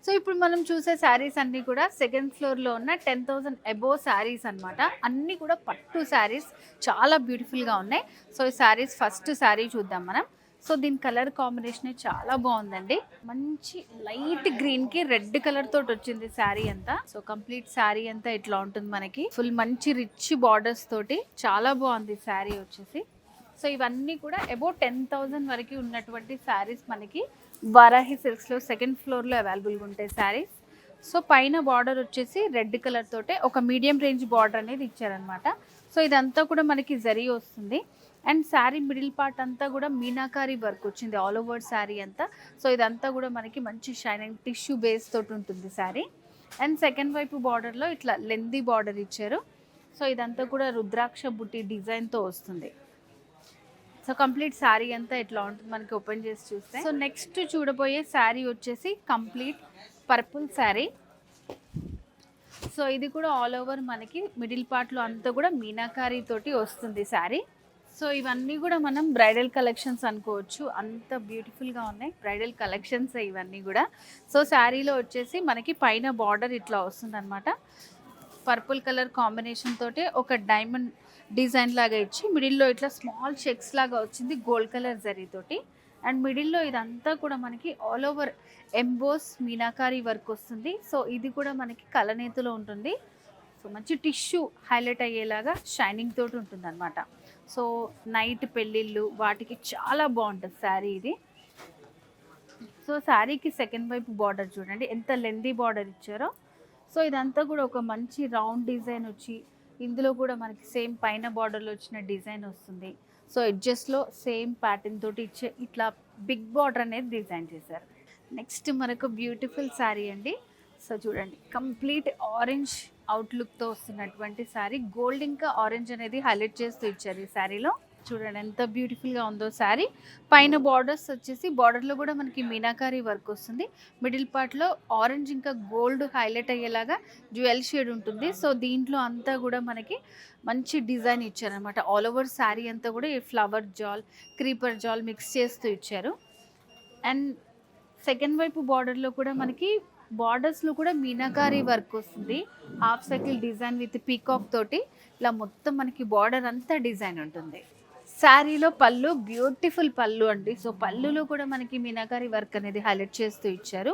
So ఇప్పుడు మనం చూసే శారీస్ అన్నీ కూడా సెకండ్ ఫ్లోర్లో ఉన్న 10,000 అబోవ్ శారీస్ అన్నమాట. అన్నీ కూడా పట్టు శారీస్ చాలా బ్యూటిఫుల్గా ఉన్నాయి. సో ఈ శారీస్ ఫస్ట్ శారీ చూద్దాం మనం. సో దీని కలర్ కాంబినేషన్ చాలా బాగుందండి. మంచి లైట్ గ్రీన్కి రెడ్ కలర్ తోటి వచ్చింది శారీ అంతా. సో కంప్లీట్ శారీ అంతా ఇట్లా ఉంటుంది మనకి. ఫుల్ మంచి రిచ్ బార్డర్స్ తోటి చాలా బాగుంది శారీ వచ్చేసి. సో ఇవన్నీ కూడా అబౌట్ 10,000 వరకు ఉన్నటువంటి శారీస్ మనకి వారాహి సిల్క్స్లో సెకండ్ ఫ్లోర్లో అవైలబుల్గా ఉంటాయి శారీస్. సో పైన బార్డర్ వచ్చేసి రెడ్ కలర్ తోటే ఒక మీడియం రేంజ్ బార్డర్ అనేది ఇచ్చారనమాట. సో ఇదంతా కూడా మనకి జరీ వస్తుంది. అండ్ శారీ మిడిల్ పార్ట్ అంతా కూడా మీనాకారి వర్క్ వచ్చింది ఆల్ ఓవర్ శారీ అంతా. సో ఇదంతా కూడా మనకి మంచి షైనింగ్ టిష్యూ బేస్ తోటి ఉంటుంది శారీ. అండ్ సెకండ్ వైపు బార్డర్లో ఇట్లా లెందీ బార్డర్ ఇచ్చారు. సో ఇదంతా కూడా రుద్రాక్ష బుట్టి డిజైన్తో వస్తుంది. సో కంప్లీట్ శారీ అంతా ఇట్లా ఉంటుంది మనకి ఓపెన్ చేసి చూస్తే. సో నెక్స్ట్ చూడబోయే శారీ వచ్చేసి కంప్లీట్ పర్పుల్ శారీ. సో ఇది కూడా ఆల్ ఓవర్ మనకి మిడిల్ పార్ట్లో అంతా కూడా మీనాకారి తోటి వస్తుంది శారీ. సో ఇవన్నీ కూడా మనం బ్రైడల్ కలెక్షన్స్ అనుకోవచ్చు, అంత బ్యూటిఫుల్గా ఉన్నాయి బ్రైడల్ కలెక్షన్స్ ఇవన్నీ కూడా. సో శారీలో వచ్చేసి మనకి పైన బార్డర్ ఇట్లా వస్తుంది అనమాట. పర్పుల్ కలర్ కాంబినేషన్ తోటి ఒక డైమండ్ డిజైన్ లాగా ఇచ్చి మిడిల్లో ఇట్లా స్మాల్ చెక్స్ లాగా వచ్చింది గోల్డ్ కలర్ జరీతోటి. అండ్ మిడిల్లో ఇదంతా కూడా మనకి all over emboss meenakari work వస్తుంది. సో ఇది కూడా మనకి కలనేతిలో ఉంటుంది. సో మంచి టిష్యూ హైలైట్ అయ్యేలాగా షైనింగ్ తోటి ఉంటుంది అనమాట. సో నైట్ పెళ్ళిళ్ళు వాటికి చాలా బాగుంటుంది శారీ ఇది. సో శారీకి సెకండ్ వైపు బార్డర్ చూడండి ఎంత లెందీ బార్డర్ ఇచ్చారో. సో ఇదంతా కూడా ఒక మంచి రౌండ్ డిజైన్ వచ్చి ఇందులో కూడా మనకి సేమ్ పైన బార్డర్లో వచ్చిన డిజైన్ వస్తుంది. సో ఎడ్జెస్లో సేమ్ ప్యాటర్న్ తోటి ఇచ్చే ఇట్లా బిగ్ బార్డర్ అనేది డిజైన్ చేశారు. నెక్స్ట్ మనకు బ్యూటిఫుల్ శారీ అండి. సో చూడండి కంప్లీట్ ఆరెంజ్ అవుట్లుక్తో వస్తున్నటువంటి శారీ. గోల్డ్ ఇంకా ఆరెంజ్ అనేది హైలైట్ చేస్తూ ఇచ్చారు ఈ శారీలో. చూడండి ఎంత బ్యూటిఫుల్గా ఉందో శారీ. పైన బార్డర్స్ వచ్చేసి బార్డర్లో కూడా మనకి మీనాకారి వర్క్ వస్తుంది. మిడిల్ పార్ట్లో ఆరెంజ్ ఇంకా గోల్డ్ హైలైట్ అయ్యేలాగా జ్యువెల్ షేడ్ ఉంటుంది. సో దీంట్లో అంతా కూడా మనకి మంచి డిజైన్ ఇచ్చారనమాట. ఆల్ ఓవర్ శారీ అంతా కూడా ఈ ఫ్లవర్ జాల్ క్రీపర్ జాల్ మిక్స్ చేస్తూ ఇచ్చారు. అండ్ సెకండ్ వైపు బార్డర్లో కూడా మనకి బార్డర్స్లో కూడా మీనాకారి వర్క్ వస్తుంది. Half circle design with peacock తోటి ఇలా మొత్తం మనకి బార్డర్ అంతా డిజైన్ ఉంటుంది. శారీలో పళ్ళు బ్యూటిఫుల్ పళ్ళు అండి. సో పళ్ళులో కూడా మనకి మీనాకారి వర్క్ అనేది హైలైట్ చేస్తూ ఇచ్చారు.